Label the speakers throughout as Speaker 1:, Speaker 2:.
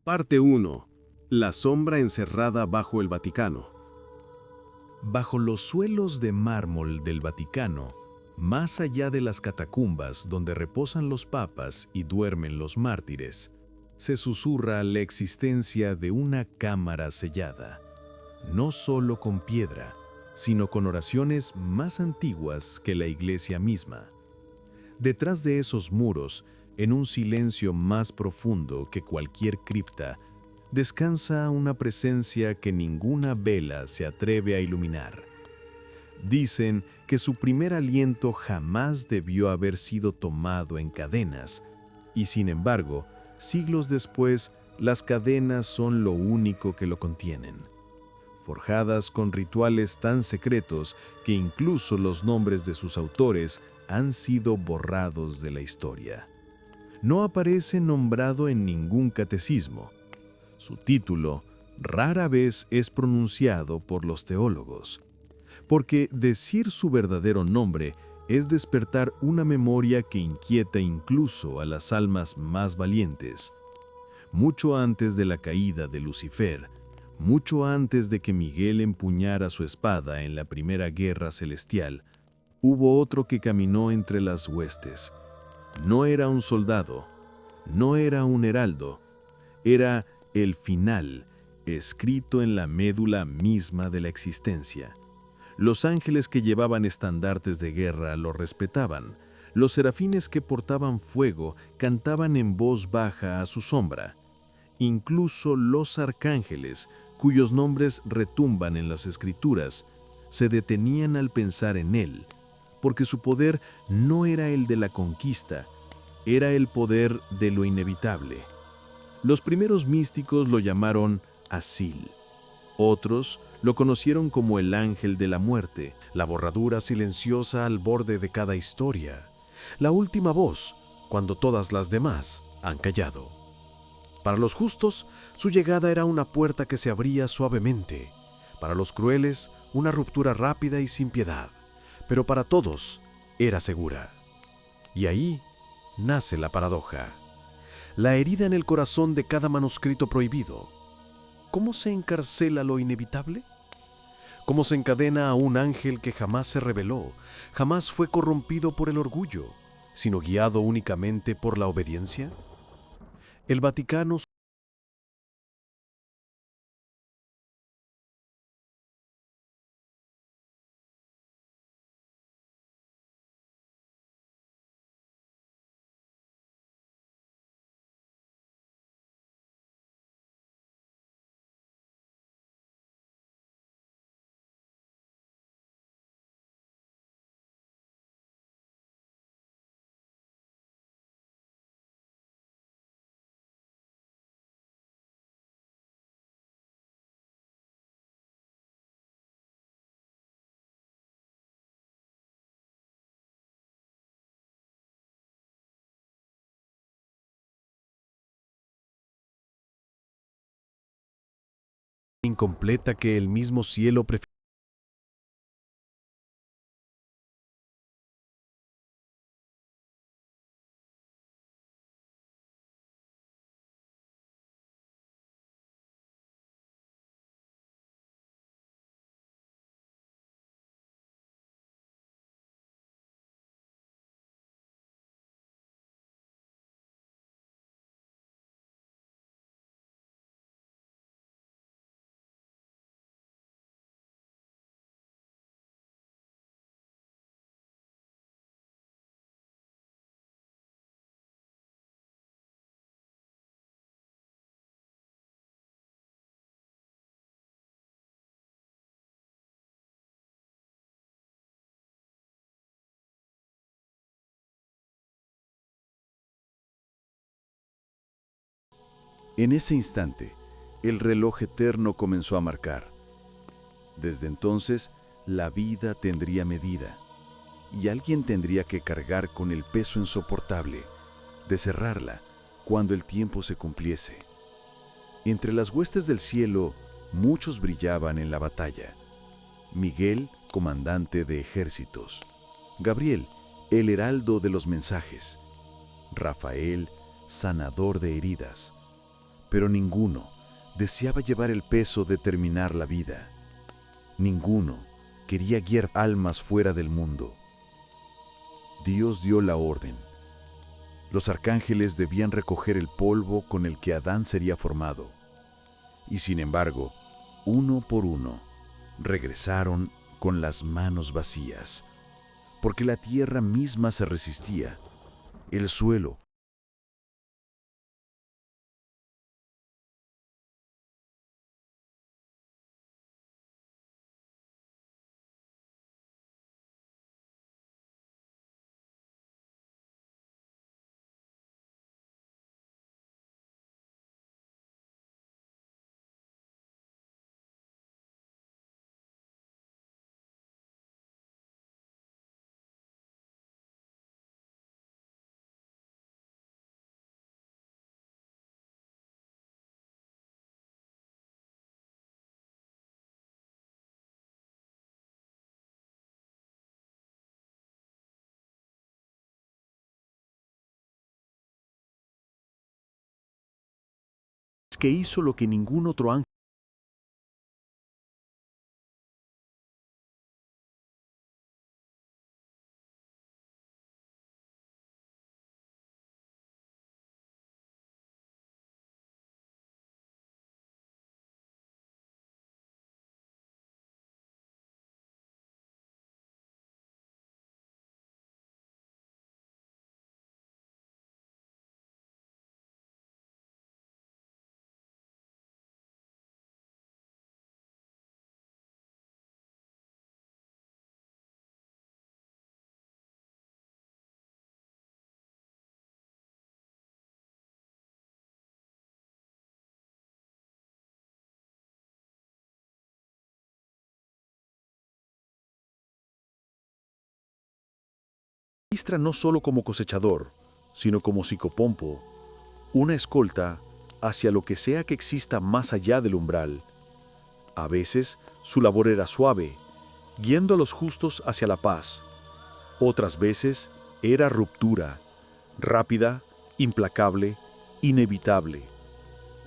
Speaker 1: Parte 1. La sombra encerrada bajo el Vaticano.
Speaker 2: Bajo los suelos de mármol del Vaticano, más allá de las catacumbas donde reposan los papas y duermen los mártires, se susurra la existencia de una cámara sellada, no solo con piedra, sino con oraciones más antiguas que la iglesia misma. Detrás de esos muros, en un silencio más profundo que cualquier cripta, descansa una presencia que ninguna vela se atreve a iluminar. Dicen que su primer aliento jamás debió haber sido tomado en cadenas, y sin embargo, siglos después, las cadenas son lo único que lo contienen. Forjadas con rituales tan secretos que incluso los nombres de sus autores han sido borrados de la historia. No aparece nombrado en ningún catecismo. Su título rara vez es pronunciado por los teólogos, porque decir su verdadero nombre es despertar una memoria que inquieta incluso a las almas más valientes. Mucho antes de la caída de Lucifer, mucho antes de que Miguel empuñara su espada en la primera guerra celestial, hubo otro que caminó entre las huestes. No era un soldado, no era un heraldo, era el final, escrito en la médula misma de la existencia. Los ángeles que llevaban estandartes de guerra lo respetaban. Los serafines que portaban fuego cantaban en voz baja a su sombra. Incluso los arcángeles, cuyos nombres retumban en las escrituras, se detenían al pensar en él, porque su poder no era el de la conquista, era el poder de lo inevitable. Los primeros místicos lo llamaron Asil. Otros lo conocieron como el ángel de la muerte, la borradura silenciosa al borde de cada historia, la última voz cuando todas las demás han callado. Para los justos, su llegada era una puerta que se abría suavemente. Para los crueles, una ruptura rápida y sin piedad. Pero para todos, era segura. Y ahí nace la paradoja. La herida en el corazón de cada manuscrito prohibido. ¿Cómo se encarcela lo inevitable? ¿Cómo se encadena a un ángel que jamás se rebeló, jamás fue corrompido por el orgullo, sino guiado únicamente por la obediencia? El Vaticano incompleta que el mismo cielo prefiere. En ese instante, el reloj eterno comenzó a marcar. Desde entonces, la vida tendría medida, y alguien tendría que cargar con el peso insoportable de cerrarla cuando el tiempo se cumpliese. Entre las huestes del cielo, muchos brillaban en la batalla. Miguel, comandante de ejércitos. Gabriel, el heraldo de los mensajes. Rafael, sanador de heridas.
Speaker 3: pero ninguno deseaba llevar el peso de terminar la vida. Ninguno quería guiar almas fuera del mundo. Dios dio la orden. Los arcángeles debían recoger el polvo con el que Adán sería formado. Y sin embargo, uno por uno, regresaron con las manos vacías, porque la tierra misma se resistía, el suelo.
Speaker 1: Que hizo lo que ningún otro ángel. Registra no solo como cosechador, sino como psicopompo, una escolta hacia lo que sea que exista más allá del umbral. A veces, su labor era suave, guiando a los justos hacia la paz. Otras veces, era ruptura, rápida, implacable, inevitable.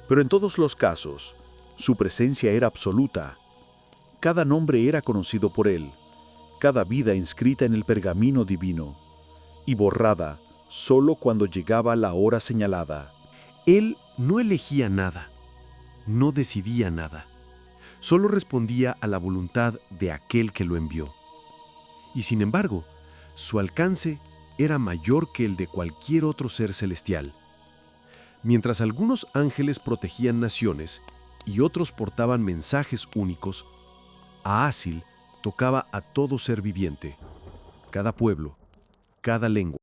Speaker 1: Pero en todos los casos, su presencia era absoluta. Cada nombre era conocido por él, cada vida inscrita en el pergamino divino, y borrada solo cuando llegaba la hora señalada. Él no elegía nada, no decidía nada, solo respondía a la voluntad de aquel que lo envió. Y sin embargo, su alcance era mayor que el de cualquier otro ser celestial. Mientras algunos ángeles protegían naciones y otros portaban mensajes únicos, Aazil tocaba a todo ser viviente, cada pueblo, cada lengua.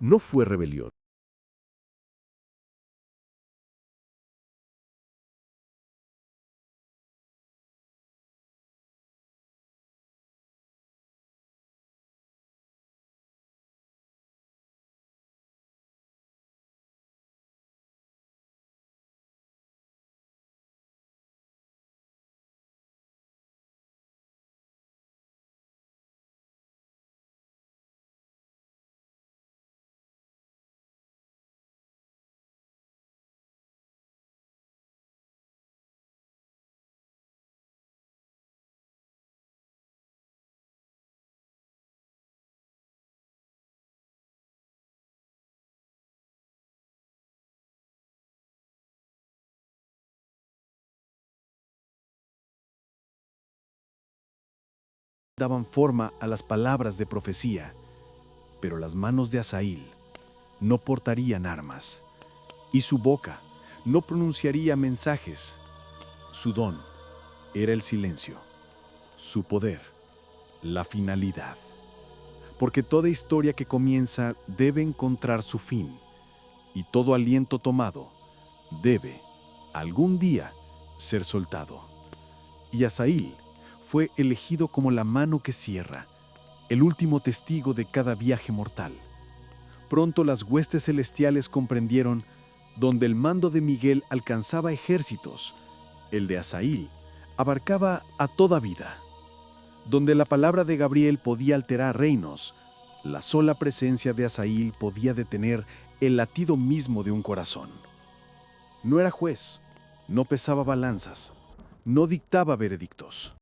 Speaker 1: No fue rebelión. Daban forma a las palabras de profecía, pero las manos de Asael
Speaker 4: no portarían armas, y su boca no pronunciaría mensajes. Su don era el silencio, su poder, la finalidad. Porque toda historia que comienza debe encontrar su fin, y todo aliento tomado debe, algún día, ser soltado. Y Azail fue elegido como la mano que cierra, el último testigo de cada viaje mortal. Pronto las huestes celestiales comprendieron donde el mando de Miguel alcanzaba ejércitos, el de Azail abarcaba a toda vida. Donde la palabra de Gabriel podía alterar reinos, la sola presencia de Azail podía detener el latido mismo de un corazón. No era juez, no pesaba balanzas, no dictaba veredictos.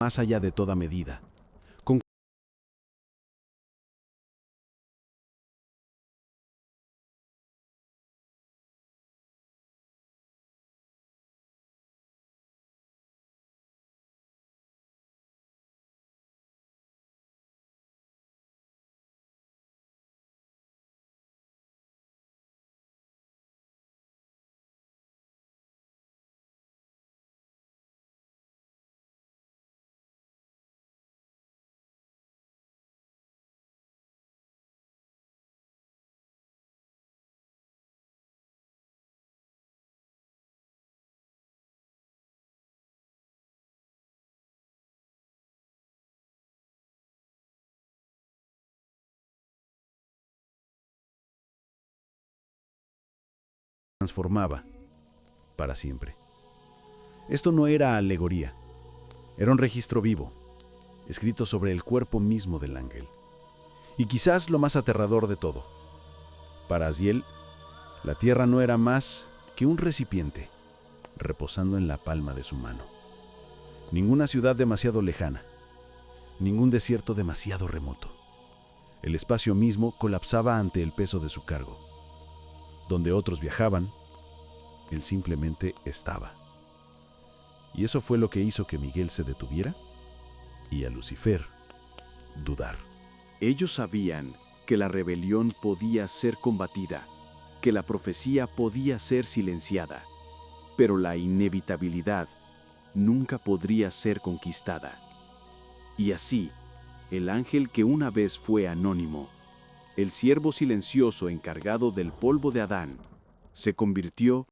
Speaker 4: Más allá de toda medida. Con transformaba para siempre. Esto no era alegoría, era un registro vivo, escrito sobre el cuerpo mismo del ángel. Y quizás lo más aterrador de todo, para Aziel, la tierra no era más que un recipiente reposando en la palma de su mano. Ninguna ciudad demasiado lejana, ningún desierto demasiado remoto. El espacio mismo colapsaba ante el peso de su cargo. Donde otros viajaban, él simplemente estaba. Y eso fue lo que hizo que Miguel se detuviera y a Lucifer dudar. Ellos sabían que la rebelión podía ser combatida, que la profecía podía ser silenciada, pero la inevitabilidad nunca podría ser conquistada. Y así, el ángel que una vez fue anónimo, el siervo silencioso encargado del polvo de Adán, se convirtió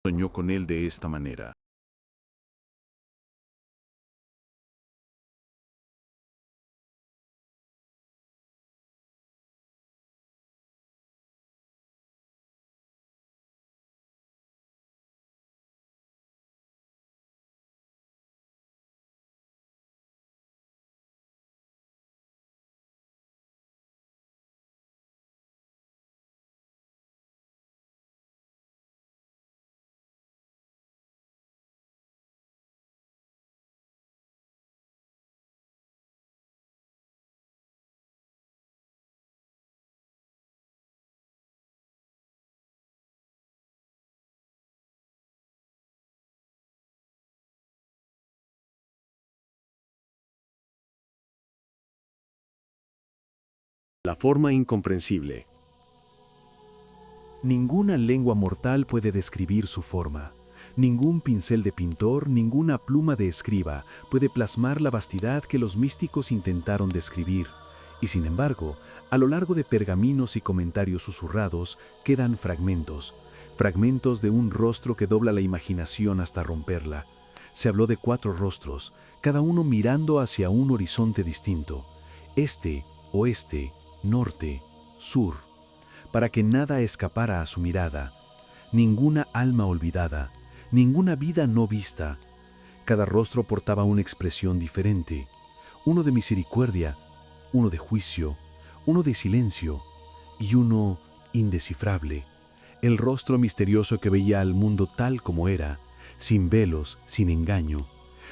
Speaker 1: soñó con él de esta manera.
Speaker 2: La forma incomprensible. Ninguna lengua mortal puede describir su forma. Ningún pincel de pintor, ninguna pluma de escriba puede plasmar la vastidad que los místicos intentaron describir. Y sin embargo, a lo largo de pergaminos y comentarios susurrados, quedan fragmentos. Fragmentos de un rostro que dobla la imaginación hasta romperla. Se habló de 4 rostros, cada uno mirando hacia un horizonte distinto. Este, oeste, norte, sur, para que nada escapara a su mirada, ninguna alma olvidada, ninguna vida no vista. Cada rostro portaba una expresión diferente, uno de misericordia, uno de juicio, uno de silencio y uno indescifrable. El rostro misterioso que veía al mundo tal como era, sin velos, sin engaño.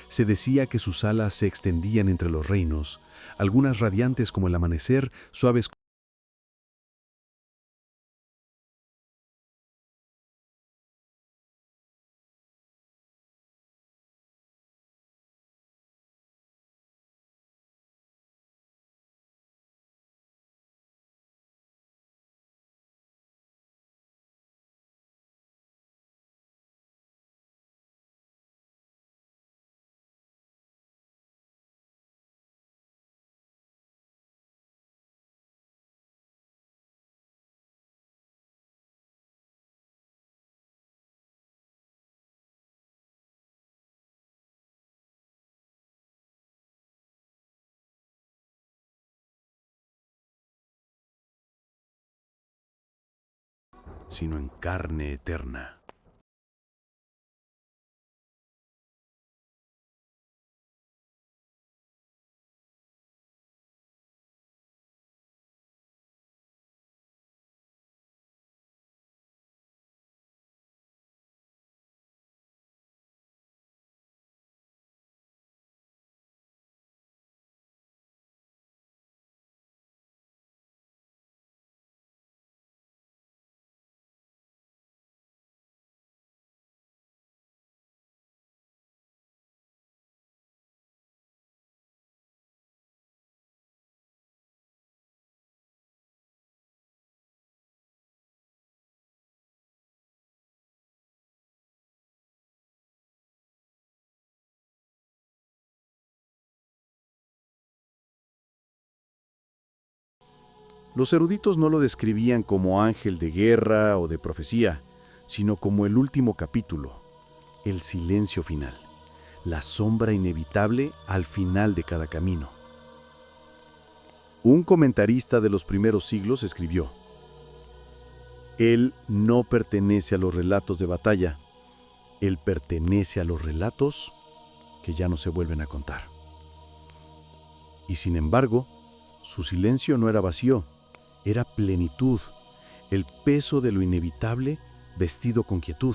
Speaker 2: Se decía que sus alas se extendían entre los reinos, algunas radiantes como el amanecer, suaves.
Speaker 4: Sino en carne eterna. Los eruditos no lo describían como ángel de guerra o de profecía, sino como el último capítulo, el silencio final, la sombra inevitable al final de cada camino. Un comentarista de los primeros siglos escribió: Él no pertenece a los relatos de batalla, él pertenece a los relatos que ya no se vuelven a contar. Y sin embargo, su silencio no era vacío, era plenitud, el peso de lo inevitable vestido con quietud.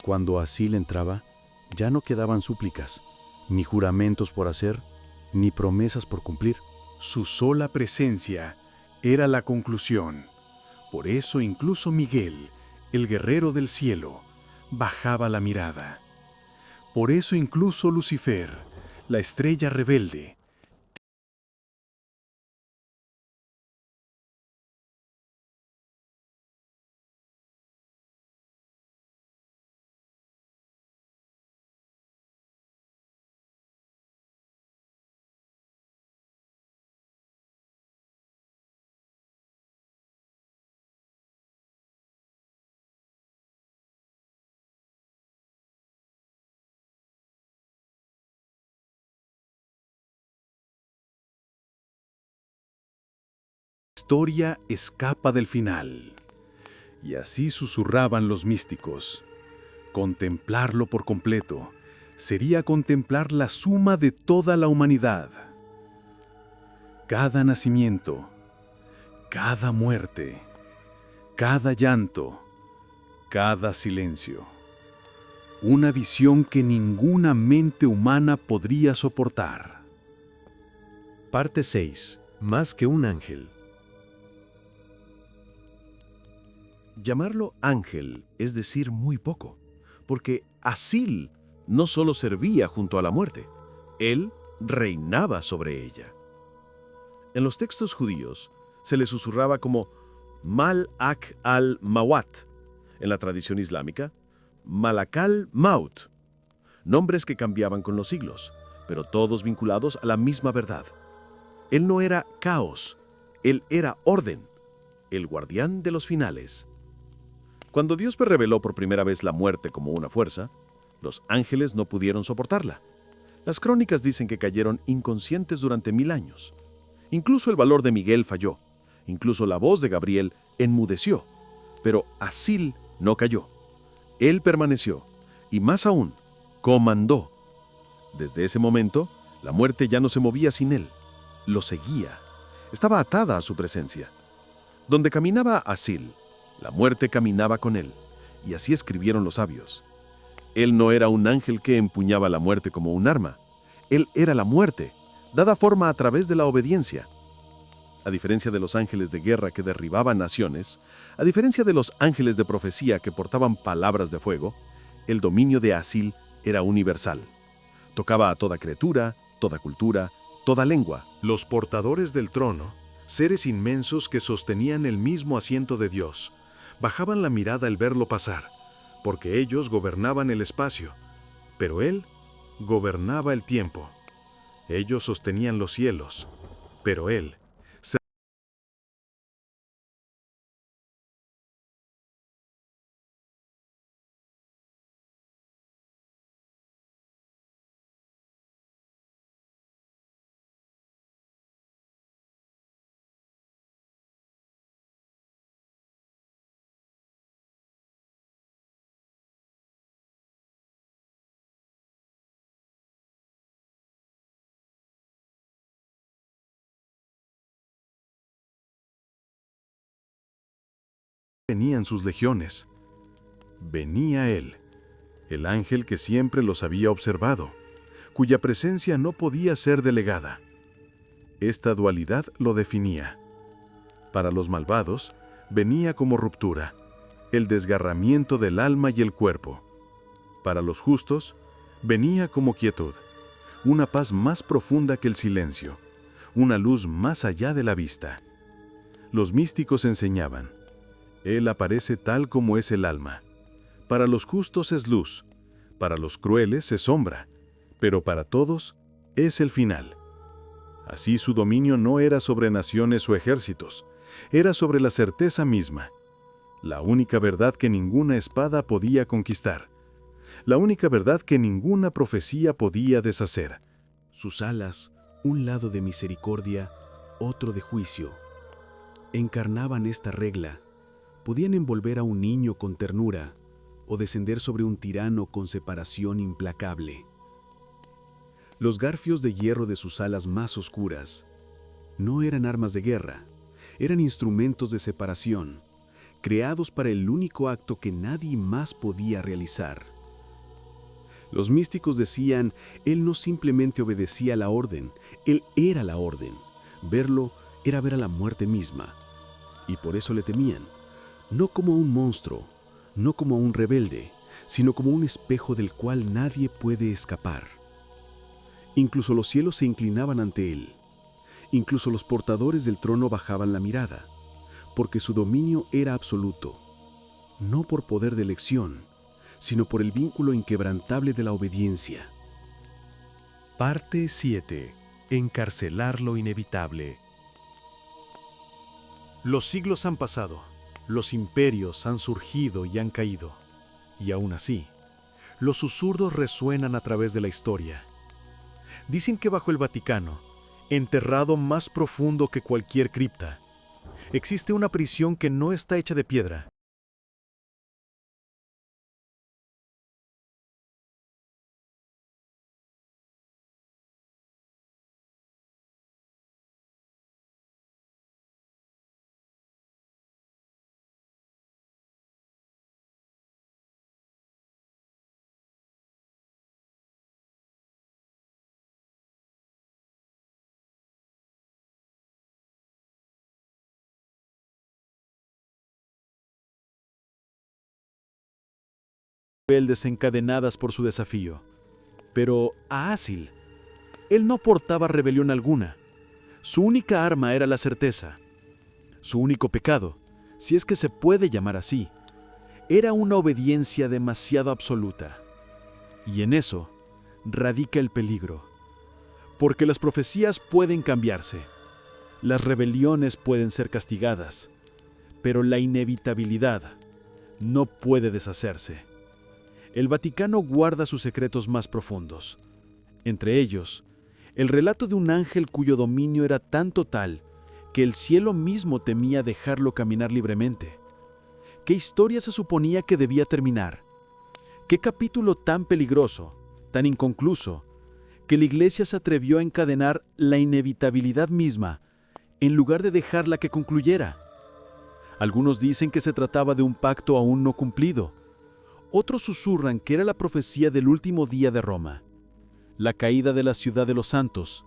Speaker 4: Cuando así le entraba, ya no quedaban súplicas, ni juramentos por hacer, ni promesas por cumplir. Su sola presencia era la conclusión. Por eso incluso Miguel, el guerrero del cielo, bajaba la mirada. Por eso incluso Lucifer, la estrella rebelde,
Speaker 2: historia escapa del final. Y así susurraban los místicos. Contemplarlo por completo sería contemplar la suma de toda la humanidad. Cada nacimiento, cada muerte, cada llanto, cada silencio. Una visión que ninguna mente humana podría soportar.
Speaker 5: Parte 6. Más que un ángel.
Speaker 6: Llamarlo ángel es decir muy poco, porque Asil no solo servía junto a la muerte, él reinaba sobre ella. En los textos judíos se le susurraba como Mal-Ak al-Mawat, en la tradición islámica, Malakal Maut, nombres que cambiaban con los siglos, pero todos vinculados a la misma verdad. Él no era caos, él era orden, el guardián de los finales. Cuando Dios reveló por primera vez la muerte como una fuerza, los ángeles no pudieron soportarla. Las crónicas dicen que cayeron inconscientes durante 1000 años. Incluso el valor de Miguel falló, incluso la voz de Gabriel enmudeció, pero Asil no cayó. Él permaneció, y más aún, comandó. Desde ese momento, la muerte ya no se movía sin él, lo seguía, estaba atada a su presencia. Donde caminaba Asil, la muerte caminaba con él, y así escribieron los sabios. Él no era un ángel que empuñaba la muerte como un arma, él era la muerte, dada forma a través de la obediencia. A diferencia de los ángeles de guerra que derribaban naciones, a diferencia de los ángeles de profecía que portaban palabras de fuego, el dominio de Asil era universal. Tocaba a toda criatura, toda cultura, toda lengua.
Speaker 2: Los portadores del trono, seres inmensos que sostenían el mismo asiento de Dios, bajaban la mirada al verlo pasar, porque ellos gobernaban el espacio, pero él gobernaba el tiempo. Ellos sostenían los cielos, pero él venían sus legiones. Venía él, el ángel que siempre los había observado, cuya presencia no podía ser delegada. Esta dualidad lo definía. Para los malvados, venía como ruptura, el desgarramiento del alma y el cuerpo. Para los justos, venía como quietud, una paz más profunda que el silencio, una luz más allá de la vista. Los místicos enseñaban: Él aparece tal como es el alma. Para los justos es luz, para los crueles es sombra, pero para todos es el final. Así su dominio no era sobre naciones o ejércitos, era sobre la certeza misma, la única verdad que ninguna espada podía conquistar, la única verdad que ninguna profecía podía deshacer.
Speaker 5: Sus alas, un lado de misericordia, otro de juicio, encarnaban esta regla. Podían envolver a un niño con ternura o descender sobre un tirano con separación implacable. Los garfios de hierro de sus alas más oscuras no eran armas de guerra, eran instrumentos de separación, creados para el único acto que nadie más podía realizar. Los místicos decían, él no simplemente obedecía la orden, él era la orden. Verlo era ver a la muerte misma, y por eso le temían. No como un monstruo, no como un rebelde, sino como un espejo del cual nadie puede escapar. Incluso los cielos se inclinaban ante él. Incluso los portadores del trono bajaban la mirada, porque su dominio era absoluto, no por poder de elección, sino por el vínculo inquebrantable de la obediencia.
Speaker 2: Parte 7. Encarcelar lo inevitable. Los siglos han pasado. Los imperios han surgido y han caído, y aún así, los susurros resuenan a través de la historia. Dicen que bajo el Vaticano, enterrado más profundo que cualquier cripta,
Speaker 4: Existe una prisión que no está hecha de piedra. Desencadenadas por su desafío. Pero a Asil, él no portaba rebelión alguna. Su única arma era la certeza. Su único pecado, si es que se puede llamar así, era una obediencia demasiado absoluta. Y en eso radica el peligro. Porque las profecías pueden cambiarse, las rebeliones pueden ser castigadas, pero la inevitabilidad no puede deshacerse. El Vaticano guarda sus secretos más profundos. Entre ellos, el relato de un ángel cuyo dominio era tan total que el cielo mismo temía dejarlo caminar libremente. ¿Qué historia se suponía que debía terminar? ¿Qué capítulo tan peligroso, tan inconcluso, que la Iglesia se atrevió a encadenar la inevitabilidad misma en lugar de dejarla que concluyera? Algunos dicen que se trataba de un pacto aún no cumplido. Otros susurran que era la profecía del último día de Roma, la caída de la ciudad de los santos,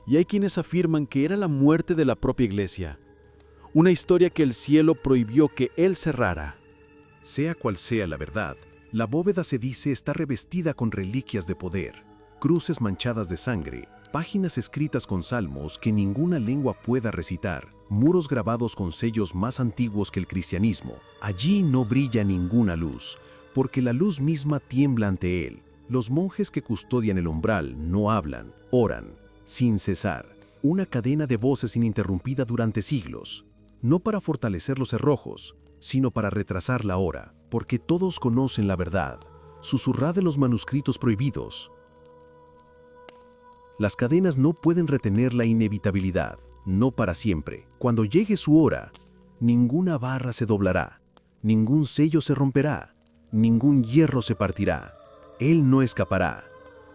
Speaker 4: y hay quienes afirman que era la muerte de la propia Iglesia, una historia que el cielo prohibió que él cerrara.
Speaker 6: Sea cual sea la verdad, la bóveda, se dice, está revestida con reliquias de poder, cruces manchadas de sangre, páginas escritas con salmos que ninguna lengua pueda recitar, muros grabados con sellos más antiguos que el cristianismo. Allí no brilla ninguna luz, porque la luz misma tiembla ante él. Los monjes que custodian el umbral no hablan, oran, sin cesar. Una cadena de voces ininterrumpida durante siglos, no para fortalecer los cerrojos, sino para retrasar la hora, porque todos conocen la verdad. Susurrad en los manuscritos prohibidos. Las cadenas no pueden retener la inevitabilidad, no para siempre. Cuando llegue su hora, ninguna barra se doblará, ningún sello se romperá, ningún hierro se partirá. Él no escapará.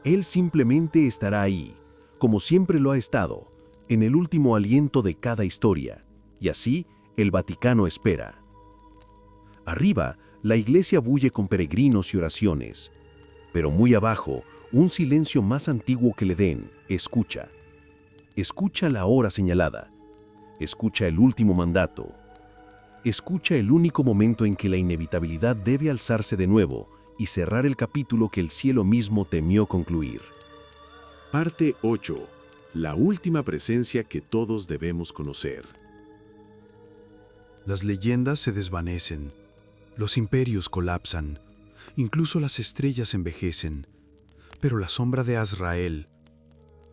Speaker 6: Él simplemente estará ahí, como siempre lo ha estado, en el último aliento de cada historia. Y así, el Vaticano espera. Arriba, la Iglesia bulle con peregrinos y oraciones. Pero muy abajo, un silencio más antiguo que el Edén escucha. Escucha la hora señalada. Escucha el último mandato. Escucha el único momento en que la inevitabilidad debe alzarse de nuevo y cerrar el capítulo que el cielo mismo temió concluir.
Speaker 7: Parte 8. La última presencia que todos debemos conocer.
Speaker 5: Las leyendas se desvanecen, los imperios colapsan, incluso las estrellas envejecen, pero la sombra de Azrael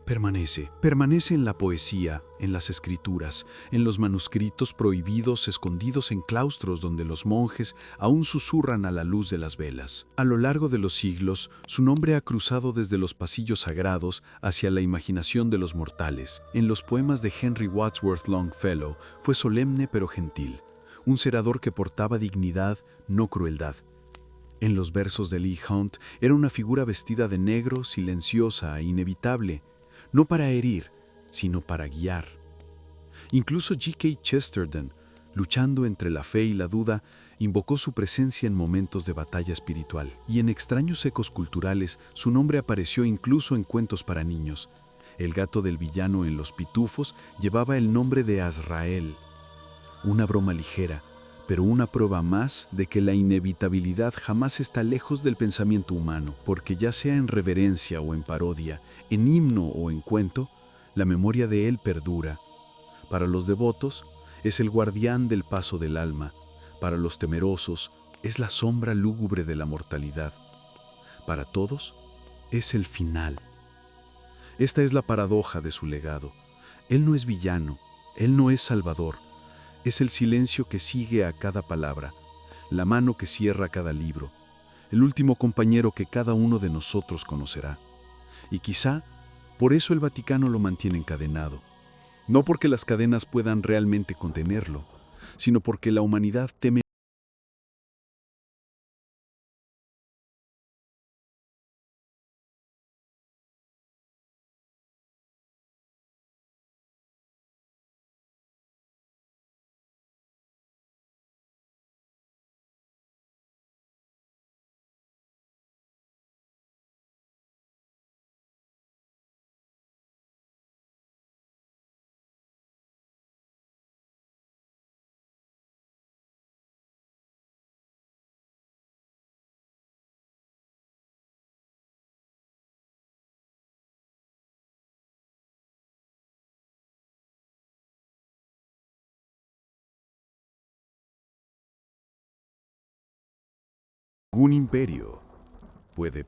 Speaker 5: permanece en la poesía, en las escrituras, en los manuscritos prohibidos escondidos en claustros donde los monjes aún susurran a la luz de las velas. A lo largo de los siglos, su nombre ha cruzado desde los pasillos sagrados hacia la imaginación de los mortales. En los poemas de Henry Wadsworth Longfellow fue solemne pero gentil, un serador que portaba dignidad, no crueldad. En los versos de Leigh Hunt era una figura vestida de negro, silenciosa e inevitable, no para herir, sino para guiar. Incluso G.K. Chesterton, luchando entre la fe y la duda, invocó su presencia en momentos de batalla espiritual. Y en extraños ecos culturales, su nombre apareció incluso en cuentos para niños. El gato del villano en Los Pitufos llevaba el nombre de Azrael. Una broma ligera, pero una prueba más de que la inevitabilidad jamás está lejos del pensamiento humano, porque ya sea en reverencia o en parodia, en himno o en cuento, la memoria de él perdura. Para los devotos, es el guardián del paso del alma. Para los temerosos, es la sombra lúgubre de la mortalidad. Para todos, es el final. Esta es la paradoja de su legado. Él no es villano, él no es salvador. Es el silencio que sigue a cada palabra, la mano que cierra cada libro, el último compañero que cada uno de nosotros conocerá. Y quizá, por eso el Vaticano lo mantiene encadenado. No porque las cadenas puedan realmente contenerlo, sino porque la humanidad teme
Speaker 2: Ningún imperio puede